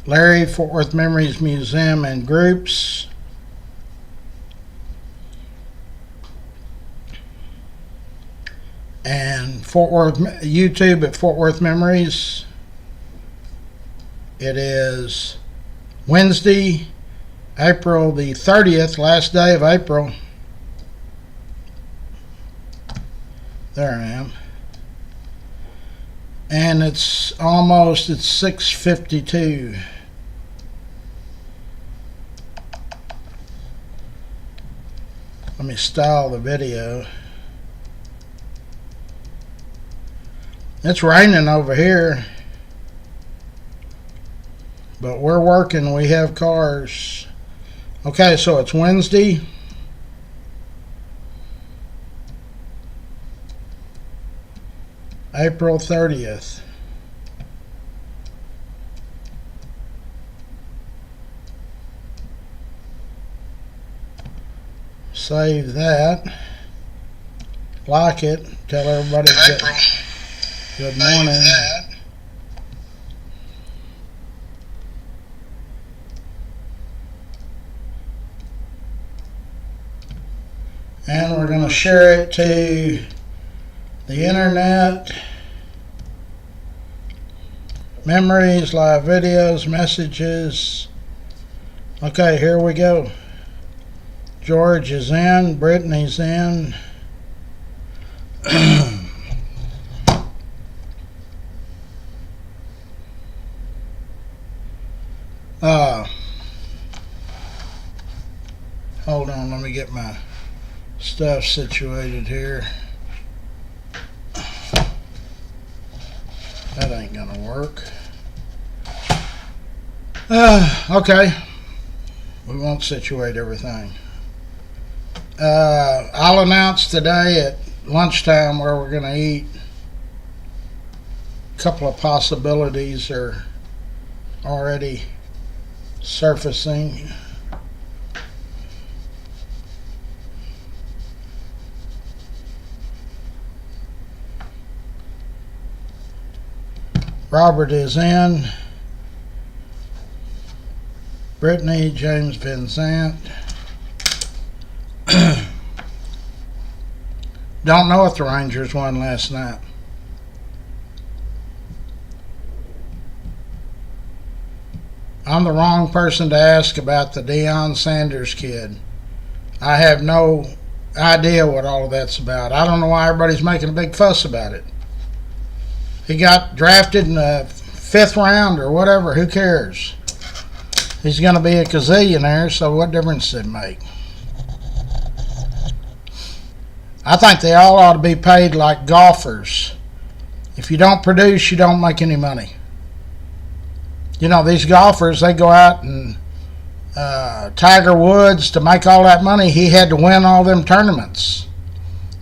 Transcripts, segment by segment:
Larry, Fort Worth Memories Museum and Groups. And Fort Worth YouTube at Fort Worth Memories. It is Wednesday, April the 30th, last day of April. There I am. And it's 6:52. Let me style the video. It's raining over here, but we're working. We have cars. Okay, so it's Wednesday. April 30th. Save that. Like it. Tell everybody good morning. And we're going to share it to the internet. Memories, live videos, messages. Okay, here we go. George is in. Brittany's in. Hold on, let me get my stuff situated here. That ain't gonna work. Okay. We won't situate everything. I'll announce today at lunchtime where we're gonna eat. A couple of possibilities are already surfacing. Robert is in. Brittany, James Vincent. Don't know if the Rangers won last night. I'm the wrong person to ask about the Deion Sanders kid. I have no idea what all of that's about. I don't know why everybody's making a big fuss about it. He got drafted in the 5th round or whatever. Who cares? He's going to be a gazillionaire, so what difference does it make? I think they all ought to be paid like golfers. If you don't produce, you don't make any money. You know, these golfers, they go out and Tiger Woods, to make all that money, he had to win all them tournaments.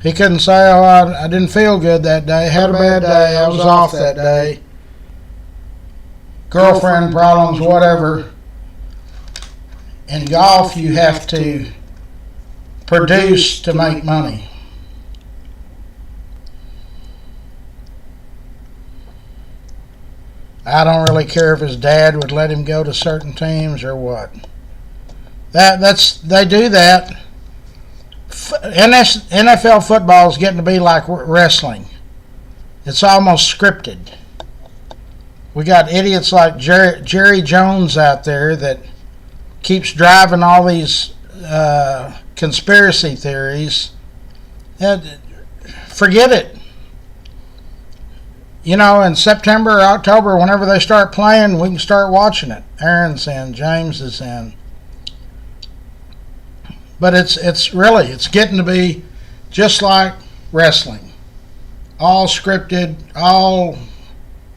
He couldn't say, oh, I didn't feel good that day. Had a bad day. I was off that day. Girlfriend problems, whatever. In golf, you have to produce to make money. I don't really care if his dad would let him go to certain teams or what. They do that. NFL football is getting to be like wrestling. It's almost scripted. We got idiots like Jerry Jones out there that keeps driving all these conspiracy theories. Forget it. You know, in September or October, whenever they start playing, we can start watching it. Aaron's in, James is in. But it's getting to be just like wrestling. All scripted, all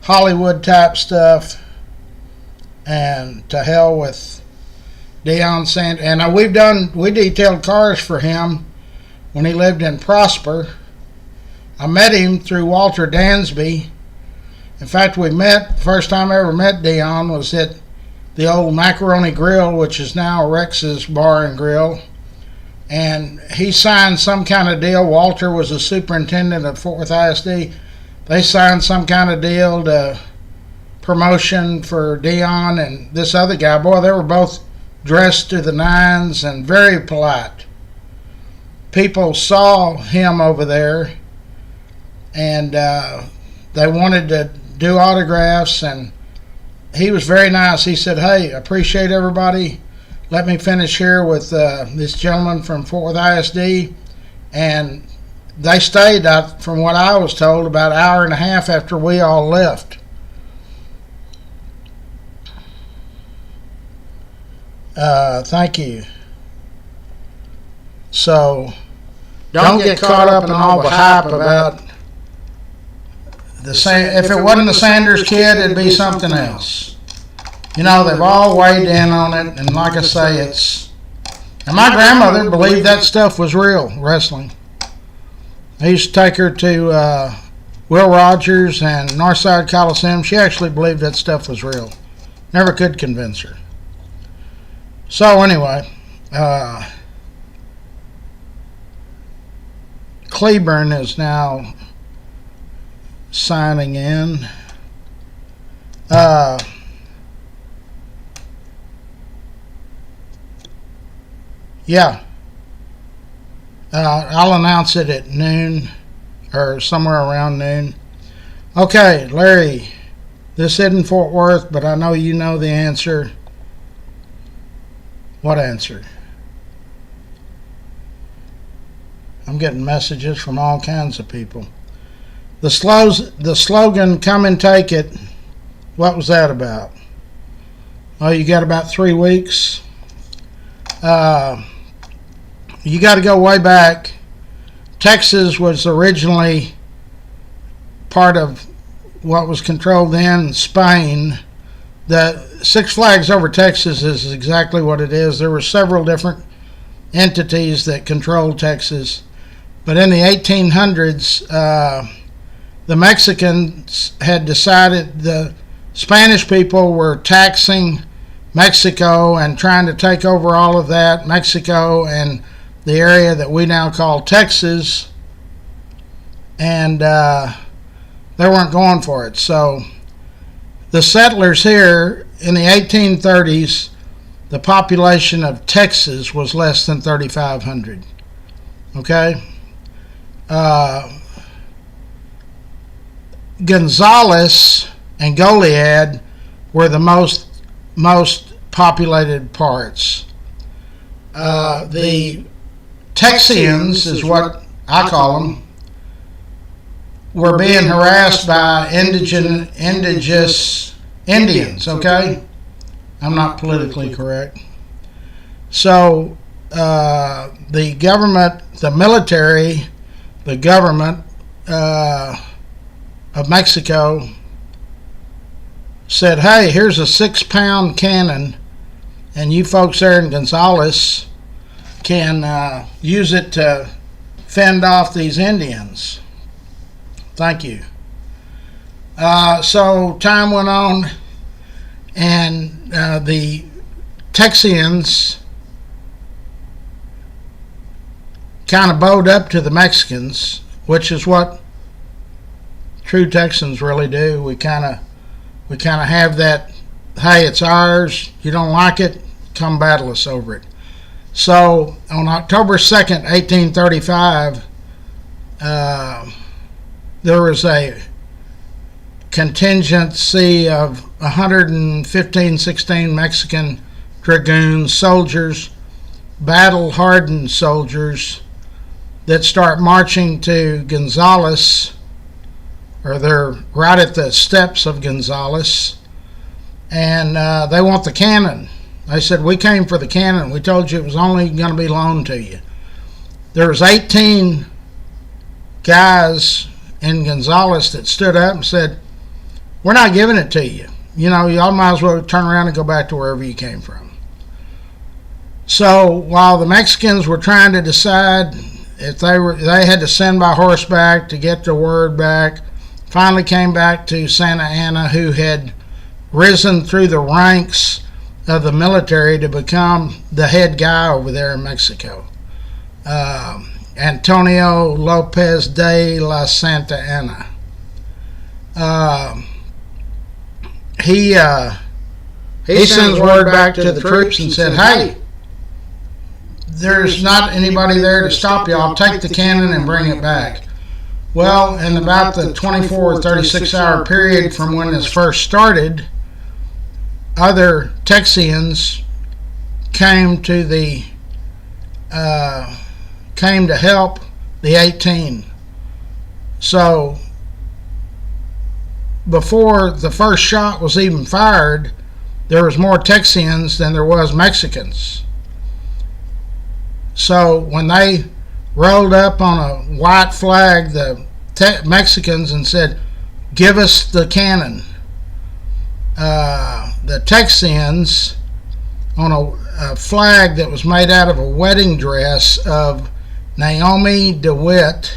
Hollywood type stuff. And to hell with Deion Sanders. And we detailed cars for him when he lived in Prosper. I met him through Walter Dansby. In fact, the first time I ever met Deion was at the old Macaroni Grill, which is now Rex's Bar and Grill. And he signed some kind of deal. Walter was a superintendent at Fort Worth ISD. they signed some kind of deal to promotion for Dion and this other guy. Boy, they were both dressed to the nines and very polite. People saw him over there, and they wanted to do autographs, and he was very nice. He said, "Hey, appreciate everybody. Let me finish here with this gentleman from Fort Worth ISD." And they stayed, from what I was told, about an hour and a half after we all left. Thank you. So don't get caught up in all the hype about if it wasn't the Sanders kid, it'd be something else. You know, they've all weighed in on it, and like I say, and my grandmother believed that stuff was real, wrestling. I used to take her to Will Rogers and Northside Coliseum. She actually believed that stuff was real. Never could convince her. So anyway, Cleburne is now signing in. Yeah. I'll announce it at noon or somewhere around noon. Okay, Larry, this isn't Fort Worth, but I know you know the answer. What answer? I'm getting messages from all kinds of people. The slogan, "Come and take it," what was that about? Oh, you got about 3 weeks. You got to go way back. Texas was originally part of what was controlled then Spain. The Six Flags Over Texas is exactly what it is. There were several different entities that controlled Texas. But in the 1800s, the Mexicans had decided the Spanish people were taxing Mexico and trying to take over all of that, Mexico and the area that we now call Texas, and they weren't going for it. So the settlers here in the 1830s, the population of Texas was less than 3,500. Okay? Gonzales and Goliad were the most populated parts. The Texians is what I call them, were being harassed by indigenous Indians, okay? I'm not politically correct. So the government, the military, the government of Mexico said, "Hey, here's a 6-pound cannon, and you folks there in Gonzales can use it to fend off these Indians. Thank you." So time went on, and the Texians kind of bowed up to the Mexicans, which is what true Texans really do. We kind of have that, hey, it's ours, you don't like it, come battle us over it. So on October 2nd, 1835, there was a contingency of 116 Mexican dragoons, soldiers, battle-hardened soldiers, that start marching to Gonzales, or they're right at the steps of Gonzales, and they want the cannon. They said, "We came for the cannon. We told you it was only going to be loaned to you." There was 18 guys in Gonzales that stood up and said, "We're not giving it to you. You know, y'all might as well turn around and go back to wherever you came from." So while the Mexicans were trying to decide if they had to send by horseback to get the word back, finally came back to Santa Anna, who had risen through the ranks of the military to become the head guy over there in Mexico. Antonio Lopez de la Santa Anna. He sends word back to the troops and said, "Hey, there's not anybody there to stop you. I'll take the cannon and bring it back." Well, in about the 24 or 36-hour period from when this first started, other Texians came to help the 18. So before the first shot was even fired, there was more Texians than there was Mexicans. So when they rolled up on a white flag, the Mexicans, and said, "Give us the cannon," the Texians, on a flag that was made out of a wedding dress of Naomi DeWitt.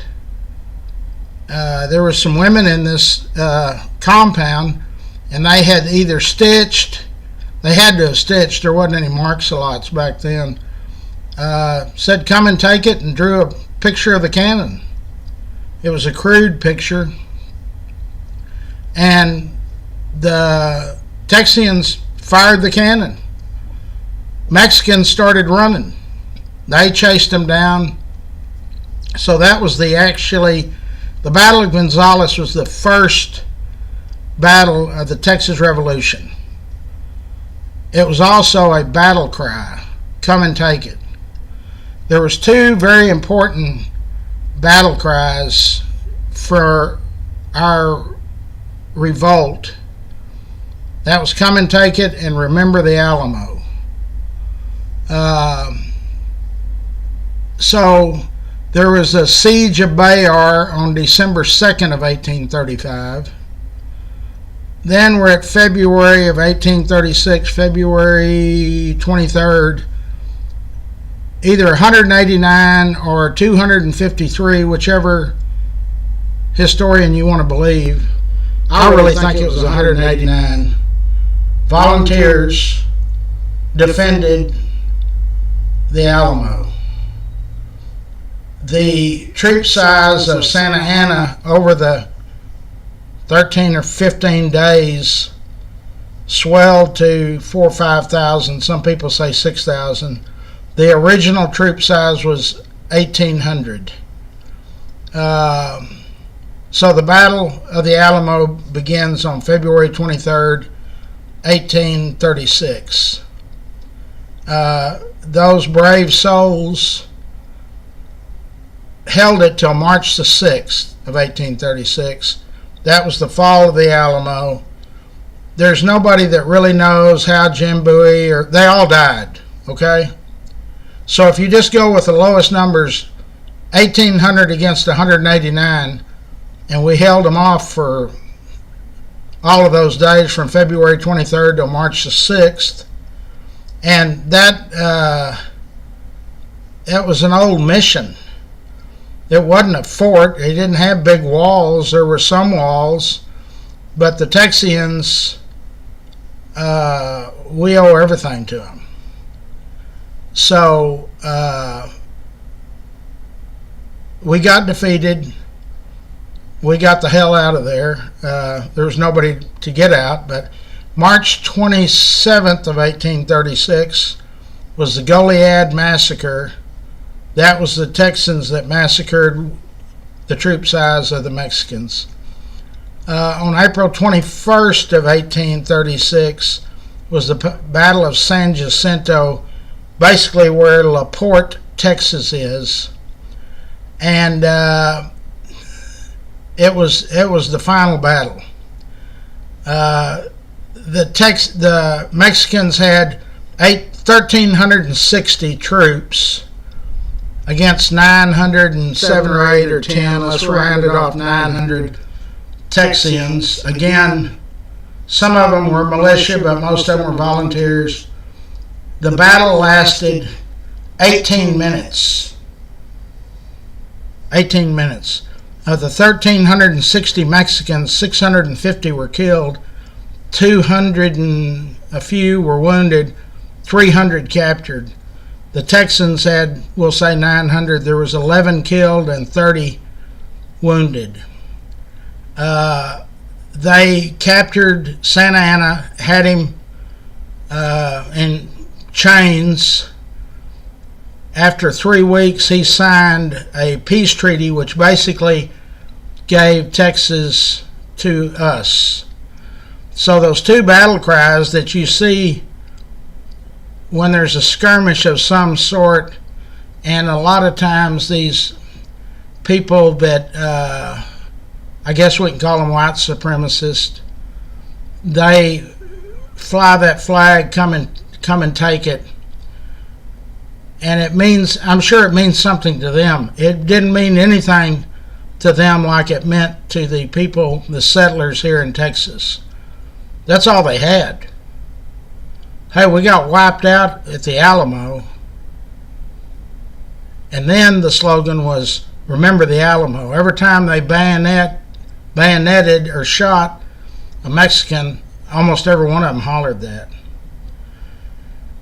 There were some women in this compound, and they had either stitched, they had to have stitched, there wasn't any Marks-a-Lots back then, said, "Come and take it," and drew a picture of the cannon. It was a crude picture, and the Texians fired the cannon. Mexicans started running. They chased them down. So that was the Battle of Gonzales was the first battle of the Texas Revolution. It was also a battle cry, "Come and take it." There was two very important battle cries for our revolt. That was "Come and take it" and "Remember the Alamo." So there was a siege of Bayard on December 2nd of 1835. Then we're at February of 1836, February 23rd. Either 189 or 253, whichever historian you want to believe. I really think it was 189. Volunteers defended the Alamo. The troop size of Santa Anna over the 13 or 15 days swelled to 4,000 or 5,000. Some people say 6,000. The original troop size was 1,800. So the Battle of the Alamo begins on February 23rd, 1836. Those brave souls held it till March the 6th of 1836. That was the fall of the Alamo. There's nobody that really knows how Jim Bowie, or they all died, okay? So if you just go with the lowest numbers, 1,800 against 189, and we held them off for all of those days from February 23rd to March the 6th, and that was an old mission. It wasn't a fort. It didn't have big walls. There were some walls, but the Texians, we owe everything to them. So we got defeated. We got the hell out of there. There was nobody to get out, but March 27th of 1836 was the Goliad Massacre. That was the Texans that massacred the troop size of the Mexicans. On April 21st of 1836 was the Battle of San Jacinto, basically where La Porte, Texas is. And it was the final battle. The Mexicans had 1,360 troops against 907 or 8 or 10, let's round it off, 900 Texians. Again, some of them were militia, but most of them were volunteers. The battle lasted 18 minutes. 18 minutes. Of the 1,360 Mexicans, 650 were killed, 200 and a few were wounded, 300 captured. The Texans had, we'll say 900. There was 11 killed and 30 wounded. they captured Santa Anna, had him in chains. After 3 weeks, he signed a peace treaty, which basically gave Texas to us. So those two battle cries that you see when there's a skirmish of some sort, and a lot of times these people that I guess we can call them white supremacists, they fly that flag, come and take it. And it means, I'm sure it means something to them. It didn't mean anything to them like it meant to the people, the settlers here in Texas. That's all they had. Hey, we got wiped out at the Alamo. And then the slogan was, remember the Alamo. Every time they bayoneted or shot a Mexican, almost every one of them hollered that.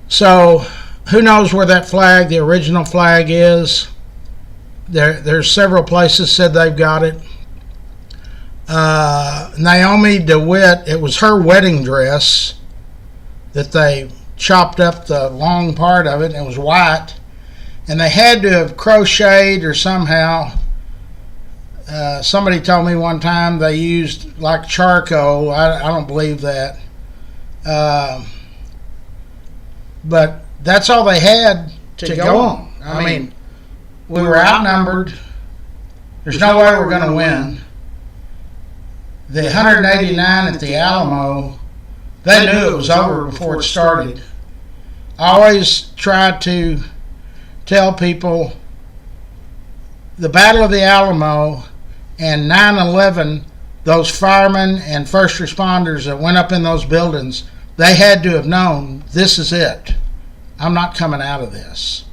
So who knows where that flag, the original flag, is? There's several places said they've got it. Naomi DeWitt, it was her wedding dress that they chopped up the long part of it, and it was white. And they had to have crocheted or somehow. Somebody told me one time they used like charcoal. I don't believe that. But that's all they had to go on. I mean, we were outnumbered. There's no way we're going to win. The 189 at the Alamo, they knew it was over before it started. I always try to tell people the Battle of the Alamo and 9/11, those firemen and first responders that went up in those buildings, they had to have known, this is it. I'm not coming out of this.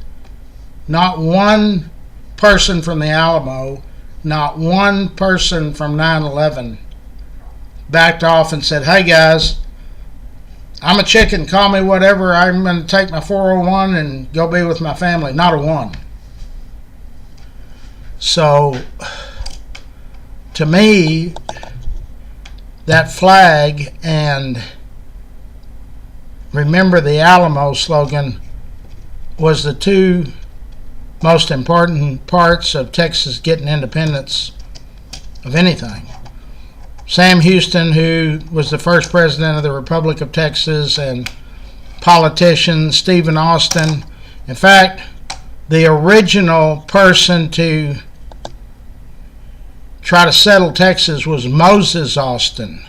Not one person from the Alamo, not one person from 9/11 backed off and said, hey guys, I'm a chicken, call me whatever, I'm going to take my 401 and go be with my family. Not a one. So, to me, that flag and remember the Alamo slogan was the two most important parts of Texas getting independence of anything. Sam Houston, who was the first president of the Republic of Texas, and politicians, Stephen Austin. In fact, the original person to try to settle Texas was Moses Austin.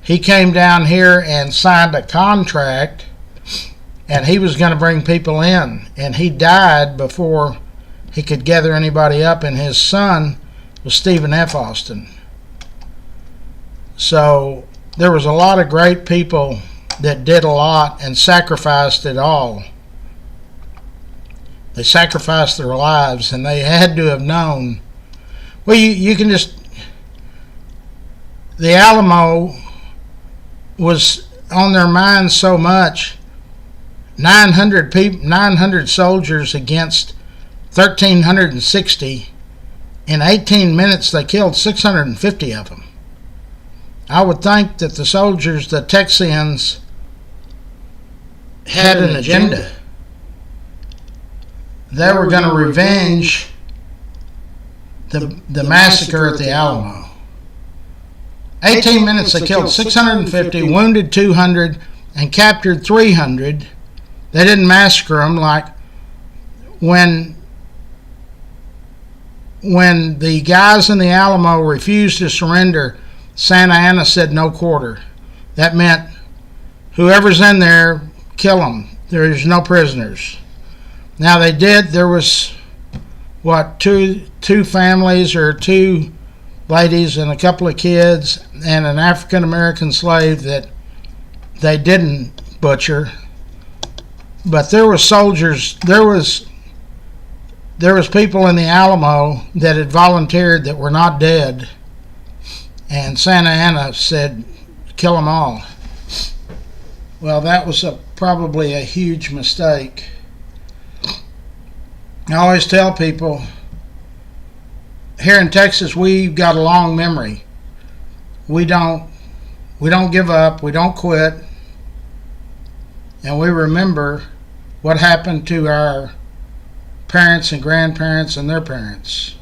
He came down here and signed a contract, and he was going to bring people in, and he died before he could gather anybody up, and his son was Stephen F. Austin. So there was a lot of great people that did a lot and sacrificed it all. They sacrificed their lives, and they had to have known. Well, you can just, the Alamo was on their minds so much. 900 people, 900 soldiers against 1,360. In 18 minutes, they killed 650 of them. I would think that the soldiers, the Texians, had an agenda. They were going to revenge the massacre at the Alamo. 18 minutes, they killed 650, wounded 200, and captured 300. They didn't massacre them like when the guys in the Alamo refused to surrender. Santa Anna said no quarter. That meant whoever's in there, kill them. There's no prisoners. Now they did. There was two families or two ladies and a couple of kids and an African American slave that they didn't butcher. But there were soldiers. There was people in the Alamo that had volunteered that were not dead. And Santa Anna said, kill them all. Well, that was probably a huge mistake. I always tell people, here in Texas, we've got a long memory. we don't give up, we don't quit, and we remember what happened to our parents and grandparents and their parents.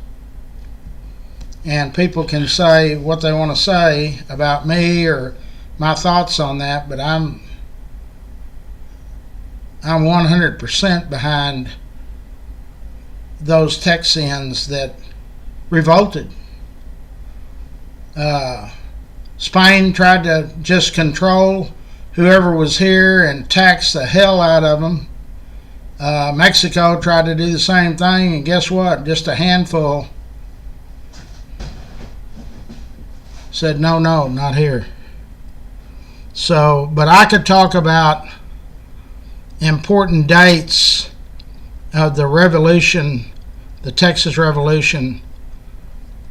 And people can say what they want to say about me or my thoughts on that, but I'm 100% behind those Texians that revolted. Spain tried to just control whoever was here and tax the hell out of them. Mexico tried to do the same thing, and guess what? Just a handful said, no, not here. So, but I could talk about important dates of the revolution, the Texas Revolution,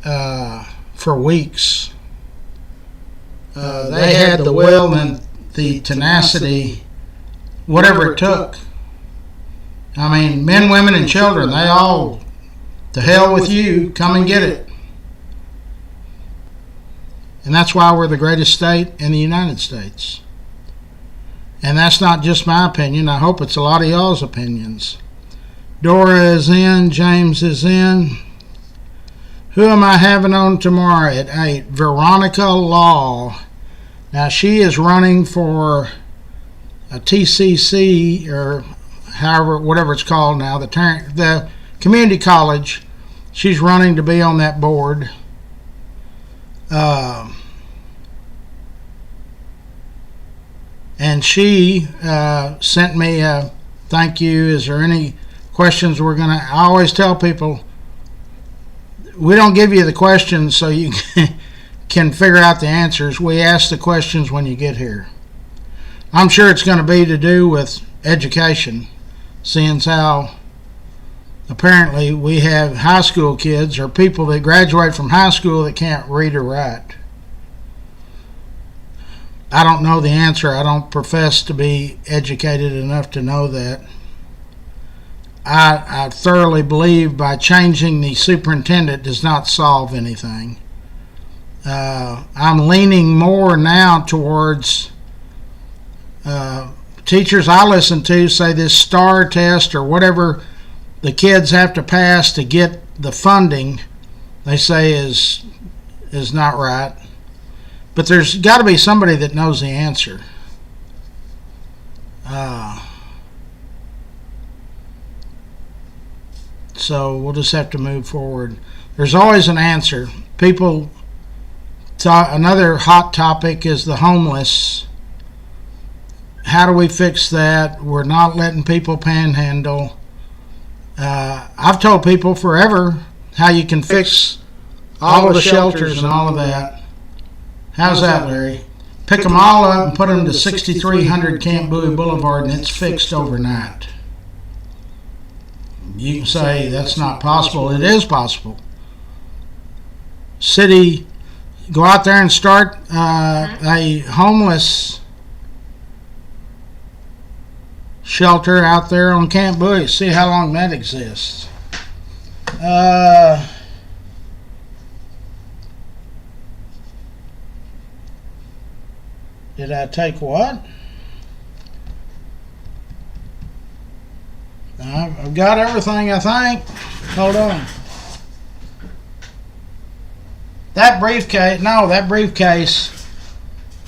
for weeks. They had the will and the tenacity, whatever it took. I mean, men, women, and children, they all, to hell with you, come and get it. And that's why we're the greatest state in the United States. And that's not just my opinion. I hope it's a lot of y'all's opinions. Dora is in. James is in. Who am I having on tomorrow at 8? Veronica Law. Now, she is running for a TCC, or however, whatever it's called now, the community college. She's running to be on that board. And she sent me a thank you. Is there any questions I always tell people, we don't give you the questions so you can figure out the answers. We ask the questions when you get here. I'm sure it's going to be to do with education, seeing how apparently we have high school kids or people that graduate from high school that can't read or write. I don't know the answer. I don't profess to be educated enough to know that. I thoroughly believe by changing the superintendent does not solve anything. I'm leaning more now towards teachers I listen to say this STAR test or whatever the kids have to pass to get the funding, they say is not right. But there's got to be somebody that knows the answer. So we'll just have to move forward. There's always an answer. People another hot topic is the homeless. How do we fix that? We're not letting people panhandle. I've told people forever how you can fix all the shelters and all of that. How's that, Larry? Pick them all up and put them to 6300 Camp Bowie Boulevard and it's fixed overnight. You can say that's not possible. It is possible. City, go out there and start a homeless shelter out there on Camp Bowie. See how long that exists. Did I take what? I've got everything, I think. Hold on. That briefcase,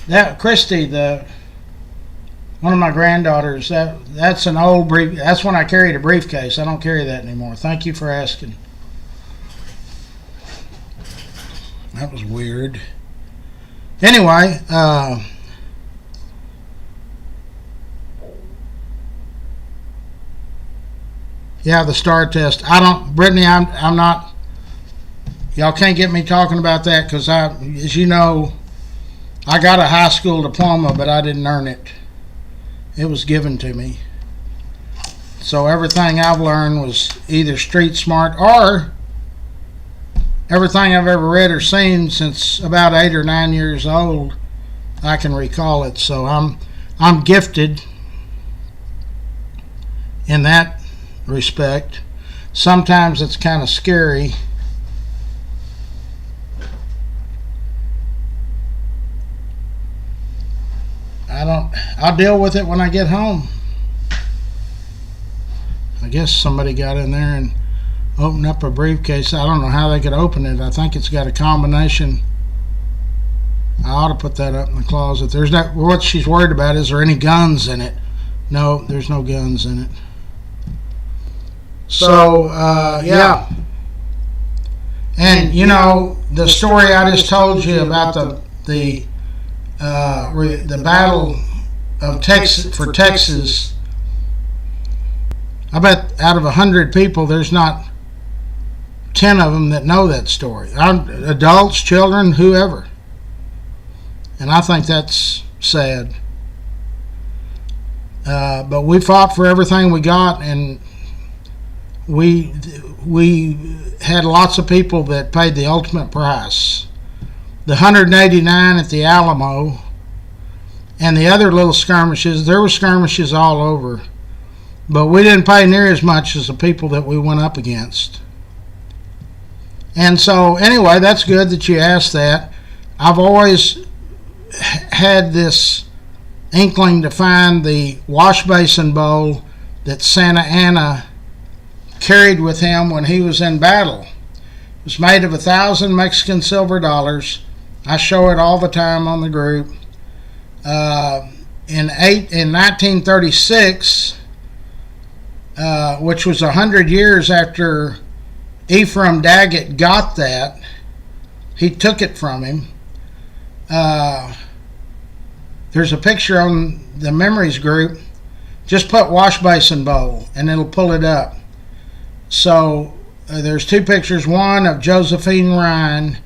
that Christy, one of my granddaughters, that's an old brief. That's when I carried a briefcase. I don't carry that anymore. Thank you for asking. That was weird. Anyway, yeah, the STAR test. Brittany, I'm not, y'all can't get me talking about that because as you know, I got a high school diploma, but I didn't earn it. It was given to me. So everything I've learned was either street smart or everything I've ever read or seen since about 8 or 9 years old, I can recall it. So I'm gifted in that respect. Sometimes it's kind of scary I'll deal with it when I get home. I guess somebody got in there and opened up a briefcase. I don't know how they could open it. I think it's got a combination. I ought to put that up in the closet. There's not. What she's worried about is there any guns in it? No, there's no guns in it. So yeah. And you know the story I just told you about the battle of Texas for Texas. I bet out of 100 people, there's not 10 of them that know that story. Adults, children, whoever. And I think that's sad. But we fought for everything we got, and we had lots of people that paid the ultimate price. The 189 at the Alamo and the other little skirmishes, there were skirmishes all over. But we didn't pay near as much as the people that we went up against. And so, anyway, that's good that you asked that. I've always had this inkling to find the wash basin bowl that Santa Anna carried with him when he was in battle. It was made of 1,000 Mexican silver dollars. I show it all the time on the group. In 1936, which was 100 years after Ephraim Daggett got that, he took it from him. There's a picture on the memories group. Just put wash basin bowl and it'll pull it up. So there's two pictures. One of Josephine Ryan,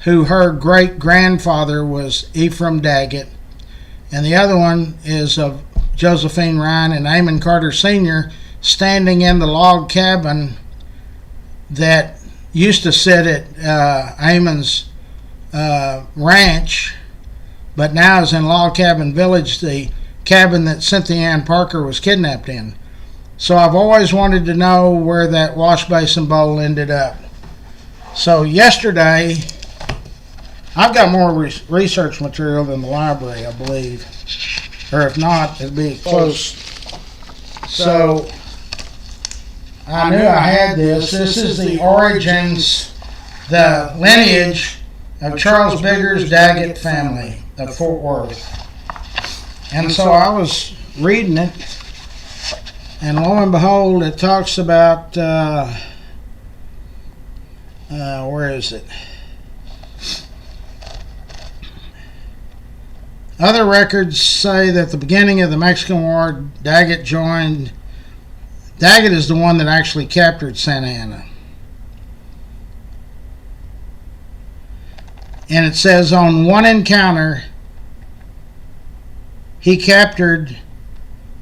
who her great grandfather was Ephraim Daggett, and the other one is of Josephine Ryan and Amon Carter Sr. standing in the log cabin that used to sit at Amon's ranch, but now is in Log Cabin Village, the cabin that Cynthia Ann Parker was kidnapped in. So I've always wanted to know where that wash basin bowl ended up. So yesterday, I've got more research material than the library, I believe. Or if not, it'd be close. So I knew I had this. This is the origins, the lineage of Charles Bigger's Daggett family of Fort Worth. And so I was reading it, and lo and behold, it talks about, where is it? Other records say that at the beginning of the Mexican War, Daggett joined. Daggett is the one that actually captured Santa Anna. And it says on one encounter, he captured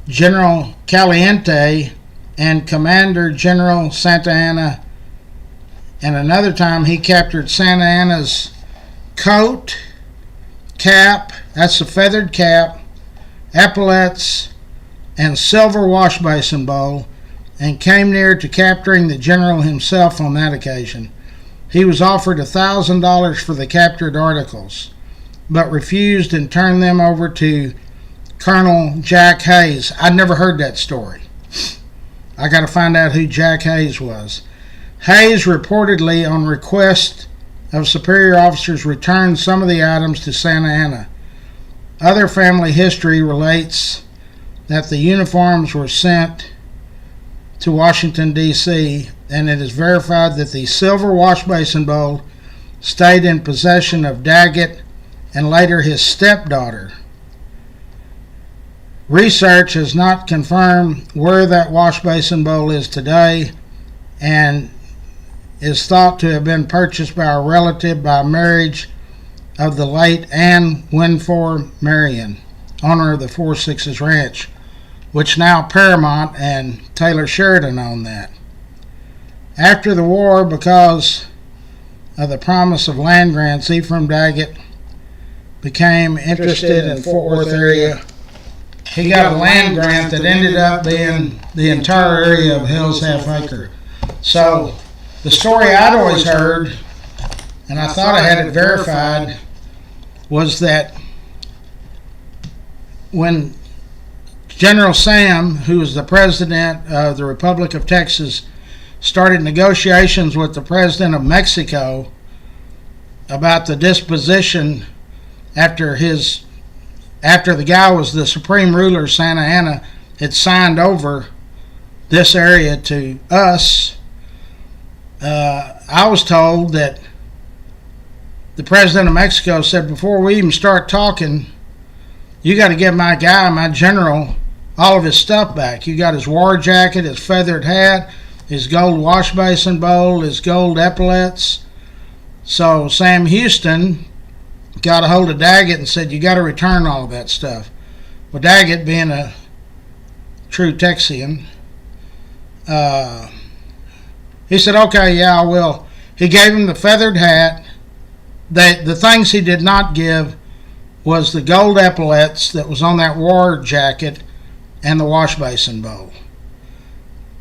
General Caliente and Commander General Santa Anna. And another time he captured Santa Anna's coat, cap, that's a feathered cap, epaulets, and silver wash basin bowl, and came near to capturing the general himself on that occasion. He was offered $1,000 for the captured articles, but refused and turned them over to Colonel Jack Hayes. I'd never heard that story. I got to find out who Jack Hayes was. Hayes reportedly, on request of superior officers, returned some of the items to Santa Anna. Other family history relates that the uniforms were sent to Washington, D.C., and it is verified that the silver wash basin bowl stayed in possession of Daggett and later his stepdaughter. Research has not confirmed where that wash basin bowl is today, and is thought to have been purchased by a relative by marriage of the late Ann Winfor Marion, owner of the Four Sixes Ranch, which now Paramount and Taylor Sheridan own that. After the war, because of the promise of land grants, Ephraim Daggett became interested in Fort Worth area. He got a land grant that ended up being the entire area of Hill's Half Acre. So the story I'd always heard, and I thought I had it verified, was that when General Sam, who was the president of the Republic of Texas, started negotiations with the president of Mexico about the disposition after the guy was the supreme ruler, Santa Anna, had signed over this area to us. I was told that the president of Mexico said, before we even start talking, you got to give my guy, my general, all of his stuff back. You got his war jacket, his feathered hat, his gold wash basin bowl, his gold epaulets. So Sam Houston got a hold of Daggett and said, you got to return all of that stuff. Well, Daggett, being a true Texian, he said, okay, yeah, I will. He gave him the feathered hat. The things he did not give was the gold epaulets that was on that war jacket and the wash basin bowl.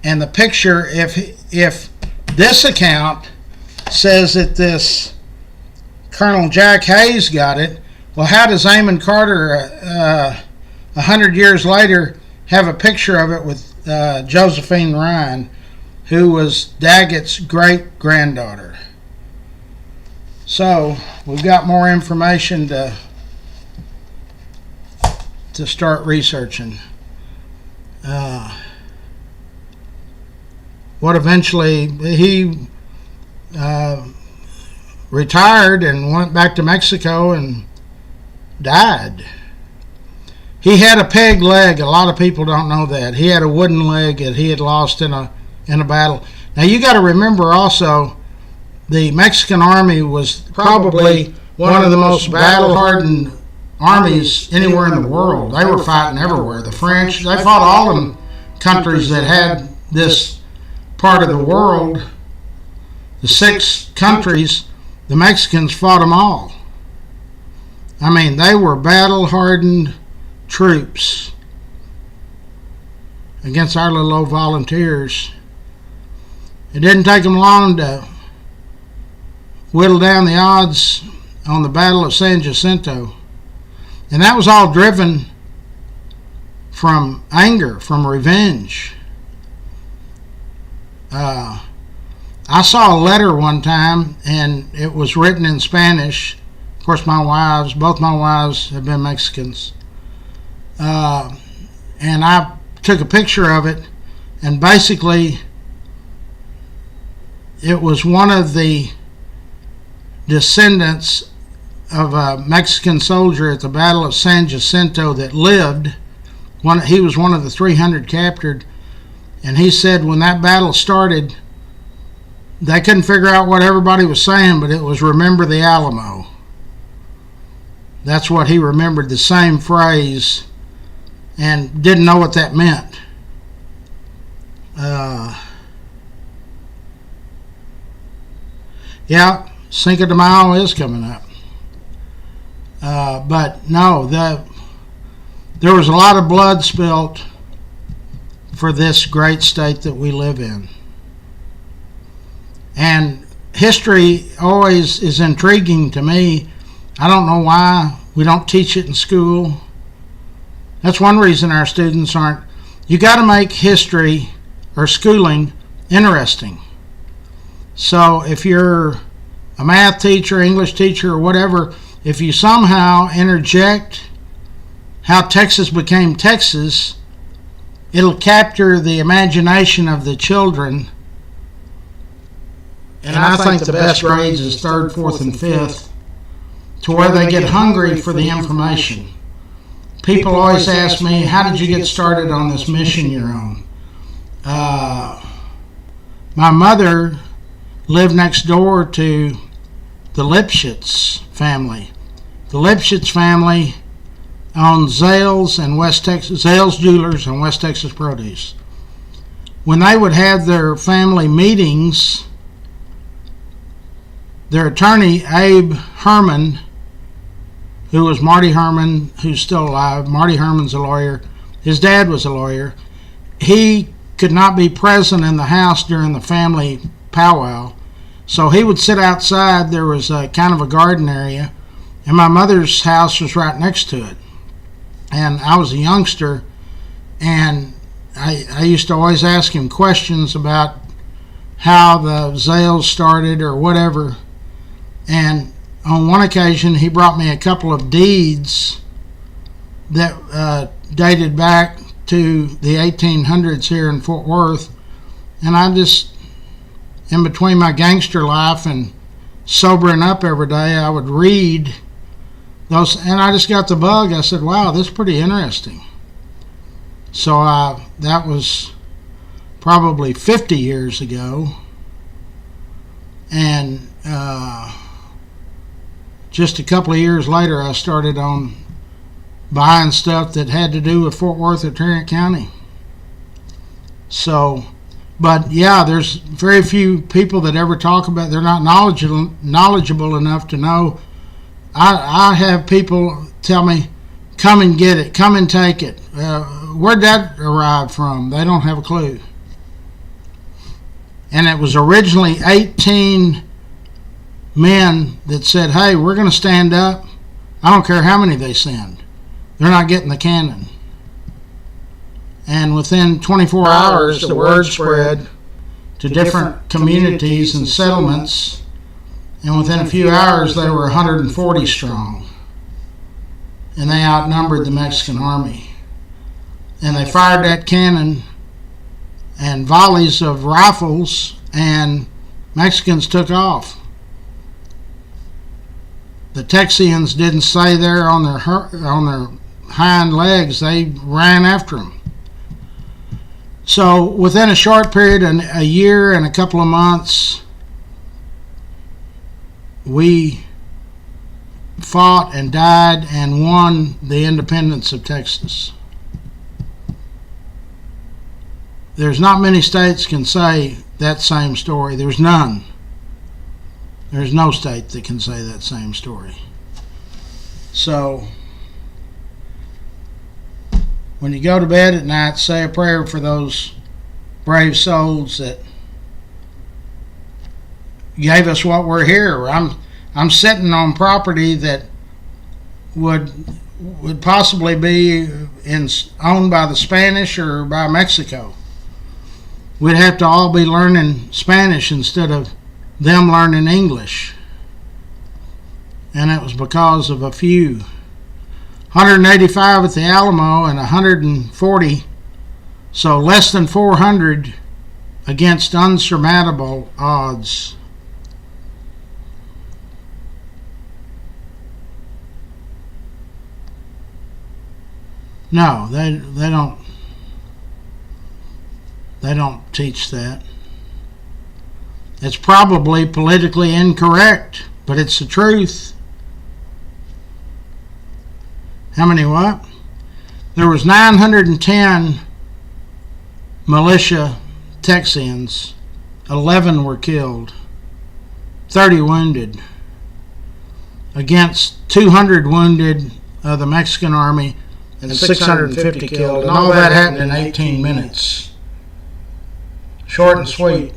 And the picture, if this account says that this Colonel Jack Hayes got it, well, how does Amon Carter 100 years later have a picture of it with Josephine Ryan, who was Daggett's great-granddaughter? So we've got more information to start researching. What eventually he retired and went back to Mexico and died. He had a peg leg. A lot of people don't know that. He had a wooden leg that he had lost in a battle. Now you got to remember also, the Mexican army was probably one of the most battle-hardened armies anywhere in the world. They were fighting everywhere. The French, they fought all them countries that had this part of the world. The 6 countries, the Mexicans fought them all. I mean, they were battle-hardened troops against our little old volunteers. It didn't take them long to whittle down the odds on the Battle of San Jacinto. And that was all driven from anger, from revenge. I saw a letter one time, and it was written in Spanish. Of course, both my wives have been Mexicans. And I took a picture of it, and basically it was one of the descendants of a Mexican soldier at the Battle of San Jacinto that lived. He was one of the 300 captured, and he said when that battle started, they couldn't figure out what everybody was saying, but it was "Remember the Alamo." That's what he remembered, the same phrase, and didn't know what that meant. Yeah, Cinco de Mayo is coming up. But no, there was a lot of blood spilt for this great state that we live in. And history always is intriguing to me. I don't know why we don't teach it in school. That's one reason our students aren't. You got to make history or schooling interesting. So if you're a math teacher, English teacher, or whatever, if you somehow interject how Texas became Texas, it'll capture the imagination of the children. And I think the best grades is 3rd, 4th, and 5th, to where they get hungry for the information. People always ask me, how did you get started on this mission you're on? My mother lived next door to the Lipschitz family. The Lipschitz family owned Zales and West Texas, Zales Jewelers and West Texas Produce. When they would have their family meetings, their attorney, Abe Herman, who was Marty Herman, who's still alive. Marty Herman's a lawyer. His dad was a lawyer. He could not be present in the house during the family powwow, so he would sit outside. There was a kind of a garden area, and my mother's house was right next to it. and I was a youngster, and I used to always ask him questions about how the Zales started or whatever. And on one occasion, he brought me a couple of deeds that dated back to the 1800s here in Fort Worth. And I just, in between my gangster life and sobering up every day, I would read those, and I just got the bug. I said, wow, this is pretty interesting. So that was probably 50 years ago. And just a couple of years later, I started on buying stuff that had to do with Fort Worth or Tarrant County. So, but yeah, there's very few people that ever talk about, they're not knowledgeable enough to know. I have people tell me, come and get it, come and take it. Where'd that arrive from? They don't have a clue. And it was originally 18 men that said, hey, we're going to stand up. I don't care how many they send. They're not getting the cannon. And within 24 hours, the word spread to different communities and settlements. And within a few hours, they were 140 strong. And they outnumbered the Mexican army. And they fired that cannon and volleys of rifles, and Mexicans took off. The Texians didn't stay there on their hind legs. They ran after them. So within a short period, a year and a couple of months, we fought and died and won the independence of Texas. There's not many states can say that same story. There's none. There's no state that can say that same story. So, when you go to bed at night, say a prayer for those brave souls that gave us what we're here. I'm sitting on property that would possibly be owned by the Spanish or by Mexico. We'd have to all be learning Spanish instead of them learning English. And it was because of a few. 185 at the Alamo and 140, so less than 400 against unsurmountable odds. No, they don't teach that. It's probably politically incorrect, but it's the truth. How many what? There was 910 militia Texians. 11 were killed. 30 wounded. Against 200 wounded of the Mexican army and 650 killed. And all that happened in 18 minutes. Short and sweet.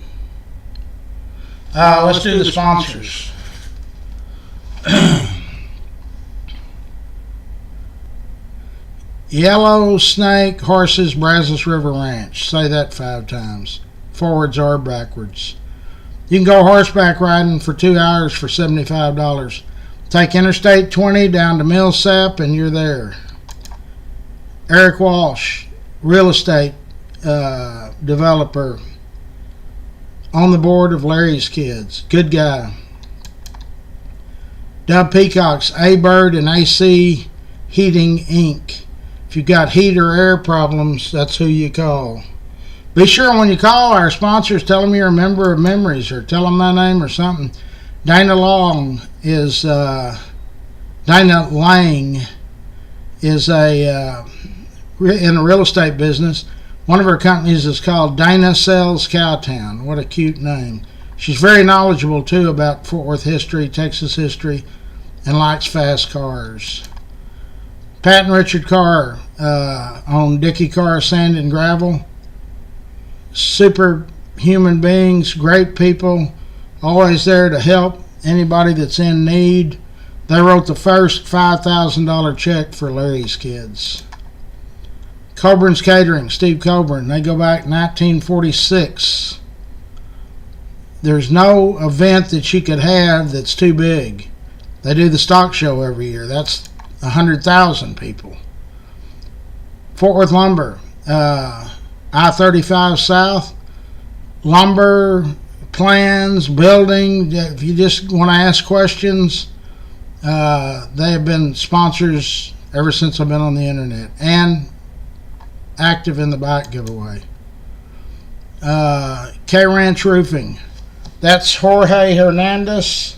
Let's do the sponsors. Yellow Snake Horses, Brazos River Ranch. Say that 5 times. Forwards or backwards. You can go horseback riding for 2 hours for $75. Take Interstate 20 down to Millsap and you're there. Eric Walsh, real estate developer. On the board of Larry's Kids. Good guy. Dub Peacock's A-Bird and AC Heating Inc. If you've got heat or air problems, that's who you call. Be Be sure when you call our sponsors, tell them you're a member of Memories or tell them my name or something. Dana Lang is in the real estate business. One of her companies is called Dana Sells Cowtown. What a cute name. She's very knowledgeable too about Fort Worth history, Texas history, and likes fast cars. Pat and Richard Carr on Dickie Carr Sand and Gravel. Super human beings, great people, always there to help anybody that's in need. They wrote the first $5,000 check for Larry's Kids. Coburn's Catering, Steve Coburn. They go back 1946. There's no event that you could have that's too big. They do the stock show every year. That's 100,000 people. Fort Worth Lumber, I-35 South, lumber, plans, building. If you just want to ask questions, they have been sponsors ever since I've been on the internet and active in the bike giveaway. K-Ranch Roofing. That's Jorge Hernandez.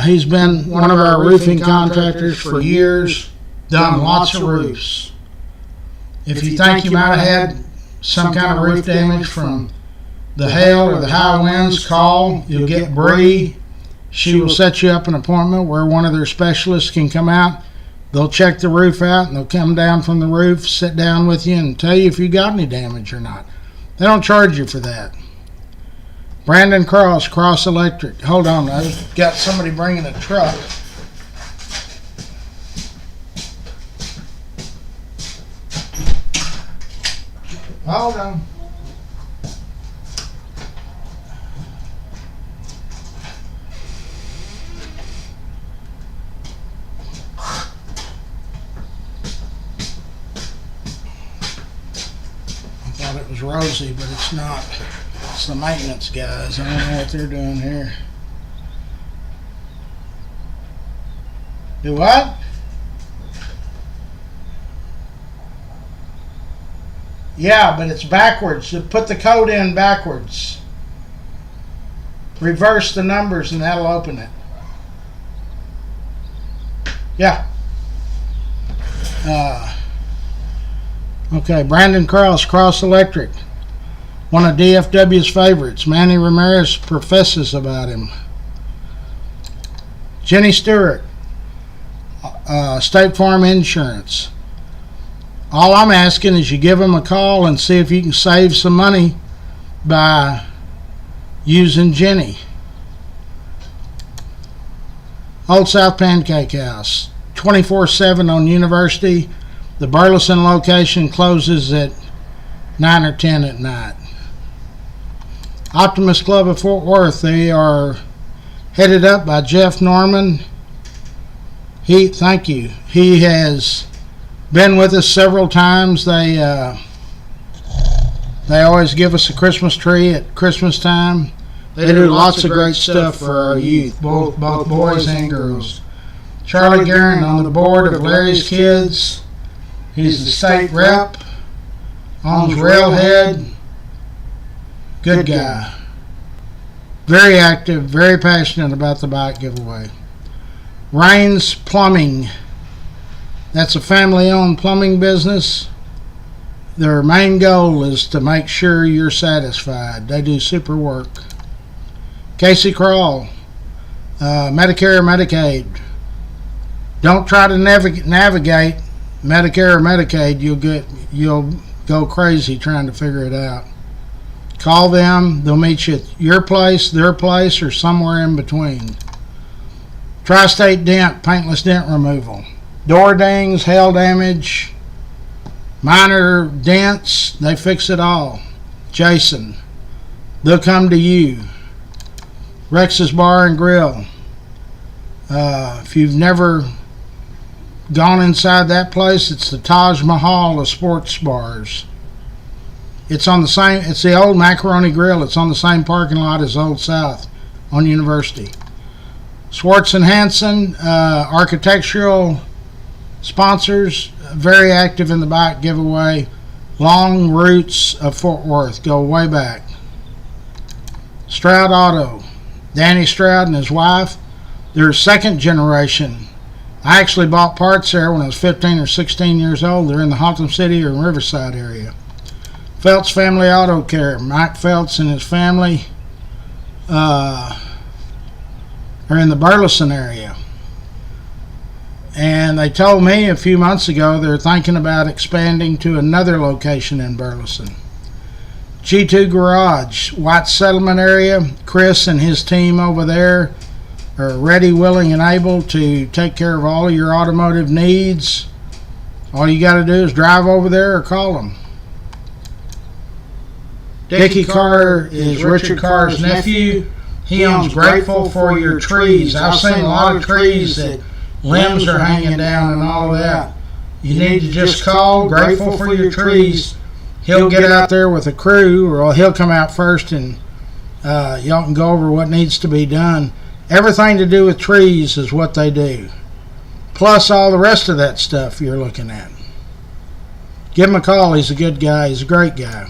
He's been one of our roofing contractors for years, done lots of roofs. If you think you might have had some kind of roof damage from the hail or the high winds, call. You'll get Bree. She will set you up an appointment where one of their specialists can come out. They'll check the roof out, and they'll come down from the roof, sit down with you, and tell you if you got any damage or not. They don't charge you for that. Brandon Cross, Cross Electric. Hold on, I've got somebody bringing a truck. Hold on. It was Rosie, but it's not. It's the maintenance guys. I don't know what they're doing here. Do what? Yeah, but it's backwards. You put the code in backwards. Reverse the numbers and that'll open it. Yeah. Okay, Brandon Cross, Cross Electric. One of DFW's favorites. Manny Ramirez professes about him. Jenny Stewart, State Farm Insurance. All I'm asking is you give them a call and see if you can save some money by using Jenny. Old South Pancake House, 24/7 on University. The Burleson location closes at 9 or 10 at night. Optimus Club of Fort Worth, they are headed up by Jeff Norman. Thank you. He has been with us several times. They always give us a Christmas tree at Christmas time. They do lots of great stuff for our youth, both boys and girls. Charlie Guerin on the board of Larry's Kids. He's the state rep, owns Railhead. Good guy. Very active, very passionate about the bike giveaway. Rains Plumbing. That's a family-owned plumbing business. Their main goal is to make sure you're satisfied. They do super work. Casey Crawl, Medicare or Medicaid. Don't try to navigate Medicare or Medicaid. You'll go crazy trying to figure it out. Call them. They'll meet you at your place, their place, or somewhere in between. Tri-State Dent, paintless dent removal. Door dings, hail damage, minor dents, they fix it all. Jason, they'll come to you. Rex's Bar and Grill. If you've never gone inside that place, it's the Taj Mahal of sports bars. It's the old Macaroni Grill. It's on the same parking lot as Old South on University. Swartz and Hanson, architectural sponsors, very active in the bike giveaway. Long Roots of Fort Worth, go way back. Stroud Auto, Danny Stroud and his wife, they're second generation. I actually bought parts there when I was 15 or 16 years old. They're in the Haltom City or Riverside area. Feltz Family Auto Care, Mike Feltz and his family are in the Burleson area. And they told me a few months ago they're thinking about expanding to another location in Burleson. G2 Garage, White Settlement area. Chris and his team over there are ready, willing, and able to take care of all of your automotive needs. All you got to do is drive over there or call them. Dickie Carr is Richard Carr's nephew. He owns Grateful for Your Trees. I've seen a lot of trees that limbs are hanging down and all of that. You need to just call Grateful for Your Trees. He'll get out there with a crew, or he'll come out first and y'all can go over what needs to be done. Everything to do with trees is what they do. Plus all the rest of that stuff you're looking at. Give him a call. He's a good guy. He's a great guy.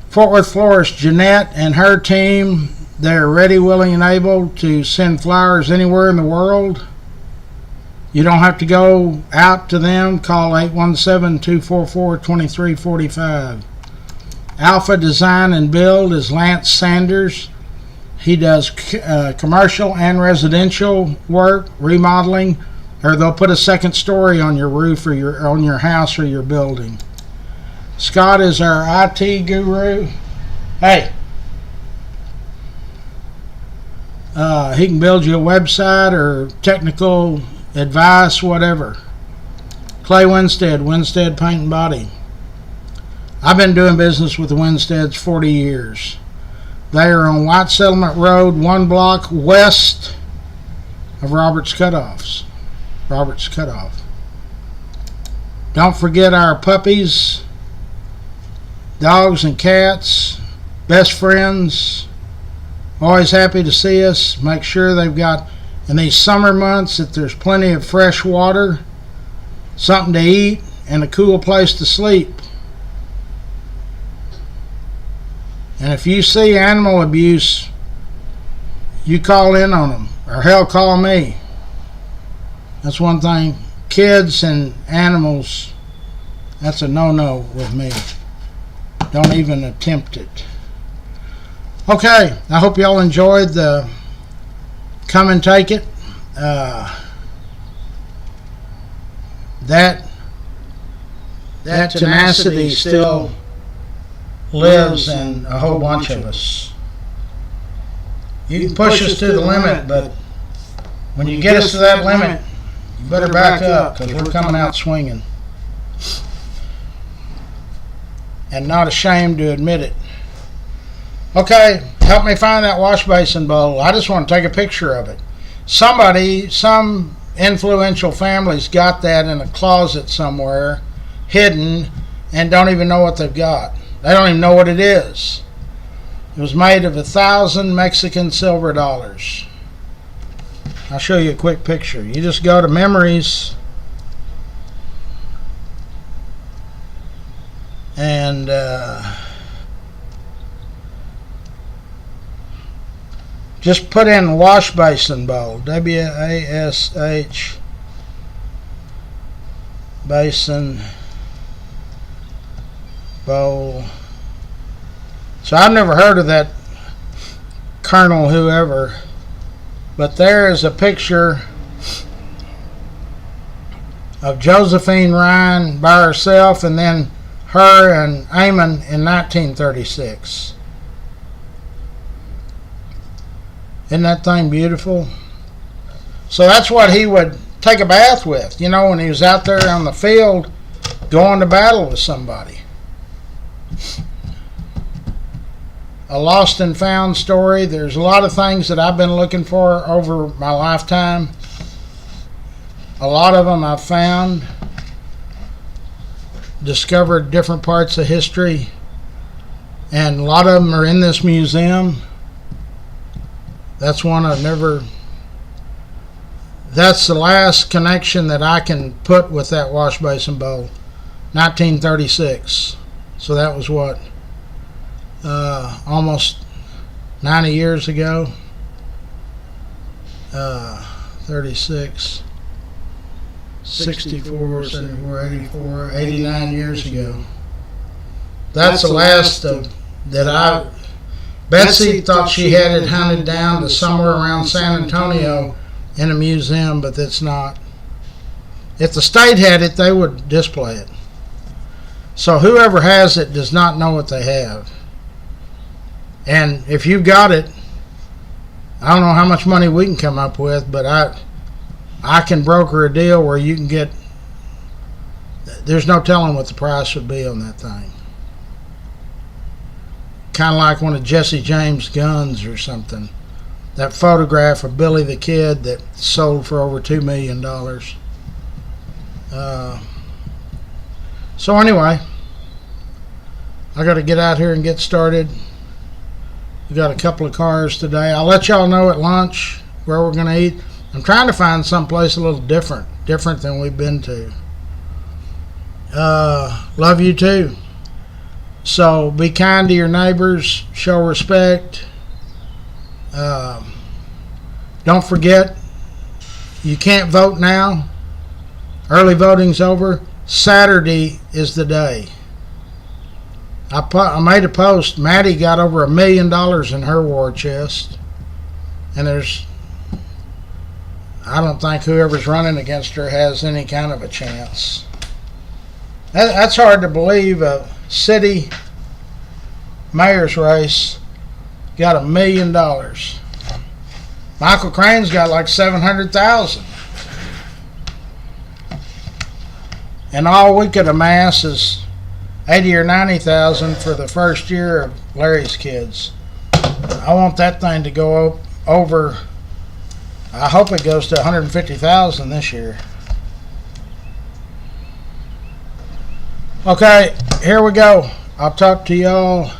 Fort Worth florist Jeanette and her team, they're ready, willing, and able to send flowers anywhere in the world. You don't have to go out to them. Call 817-244-2345. Alpha Design and Build is Lance Sanders. He does commercial and residential work, remodeling, or they'll put a second story on your roof or on your house or your building. Scott is our IT guru. Hey, he can build you a website or technical advice, whatever. Clay Winstead, Winstead Paint and Body. I've been doing business with the Winsteads 40 years. They are on White Settlement Road, 1 block west of Roberts Cutoff. Don't forget our puppies, dogs and cats, best friends. Always happy to see us. Make sure they've got, in these summer months, that there's plenty of fresh water, something to eat, and a cool place to sleep. And if you see animal abuse, you call in on them, or hell, call me. That's one thing. Kids and animals, that's a no-no with me. Don't even attempt it. Okay, I hope y'all enjoyed the Come and Take It. That tenacity still lives in a whole bunch of us. You can push us to the limit, but when you get us to that limit, you better back up, because we're coming out swinging. And not ashamed to admit it. Okay, help me find that wash basin bowl. I just want to take a picture of it. Some influential family's got that in a closet somewhere, hidden, and don't even know what they've got. They don't even know what it is. It was made of 1,000 Mexican silver dollars. I'll show you a quick picture. You just go to Memories and just put in wash basin bowl, WASH basin bowl. So I've never heard of that Colonel whoever, but there is a picture of Josephine Ryan by herself, and then her and Amon in 1936. Isn't that thing beautiful? So that's what he would take a bath with, you know, when he was out there on the field going to battle with somebody. A lost and found story. There's a lot of things that I've been looking for over my lifetime. A lot of them I've found, discovered different parts of history, and a lot of them are in this museum. That's one I've never... That's the last connection that I can put with that wash basin bowl. 1936. So that was what? Almost 90 years ago. 36, 64, 74, 84, 89 years ago. That's the last of that I... Betsy thought she had it hunted down to somewhere around San Antonio in a museum, but that's not. If the state had it, they would display it. So whoever has it does not know what they have. And if you've got it, I don't know how much money we can come up with, but I can broker a deal where you can get there's no telling what the price would be on that thing. Kind of like one of Jesse James' guns or something. That photograph of Billy the Kid that sold for over $2 million. So anyway, I got to get out here and get started. We got a couple of cars today. I'll let y'all know at lunch where we're going to eat. I'm trying to find someplace a little different than we've been to. Love you too. So be kind to your neighbors, show respect. Don't forget, you can't vote now. Early voting's over. Saturday is the day. I made a post. Maddie got over $1 million in her war chest. And I don't think whoever's running against her has any kind of a chance. That's hard to believe. A city mayor's race got $1 million. Michael Crane's got like 700,000. And all we could amass is 80 or 90,000 for the first year of Larry's kids. I want that thing to go over. I hope it goes to 150,000 this year. Okay, here we go. I'll talk to y'all